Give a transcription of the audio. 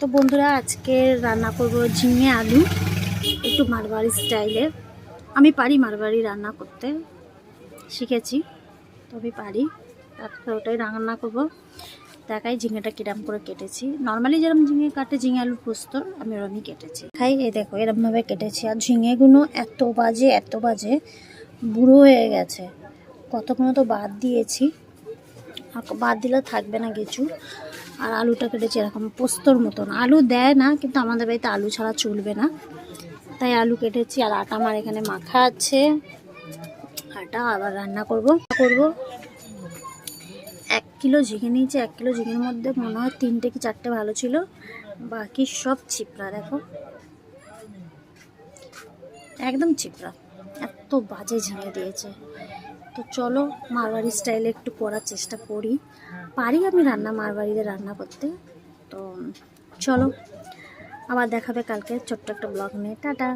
তো বন্ধুরা আজকে রান্না করব ঝিঙে আলু, একটু মারবাড়ি স্টাইলে। আমি পারি মারবাড়ি রান্না করতে, শিখেছি, তো আমি পারি। আজকে ওটাই রান্না করব। দেখাই ঝিঙেটা কিরম করে কেটেছি। নর্মালি যেরকম ঝিঙে কাটে ঝিঙে আলুর পোস্ত, আমি ওরমই কেটেছি। খাই এই দেখো এরমভাবে কেটেছি। আর ঝিঙেগুলো এত বাজে বুড়ো হয়ে গেছে। কতক্ষণ তো বাদ দিয়েছি, বাদ দিলে থাকবে না কিছু। আর আলুটা কেটেছি এরকম পোস্তর মতন। আলু দেয় না, কিন্তু আমাদের বাড়িতে আলু ছাড়া চলবে না, তাই আলু কেটেছি। আর আটা আমার এখানে মাখা আছে, আটা আবার রান্না করব 1 কিলো ঝিঙে নিয়েছি। 1 কিলো ঝিঙের মধ্যে মনে হয় 3টে কি 4টে ভালো ছিল, বাকি সব চিপড়া। দেখো একদম চিপড়া, এত বাজে ঝিঙে দিয়েছে। তো চলো মারবাড়ি স্টাইলে একটু করার চেষ্টা করি। পারি আমি মারবাড়িতে রান্না করতে। তো চলো আবার দেখাবে কালকে ছোট্ট একটা ব্লগ নিয়ে। টাটা।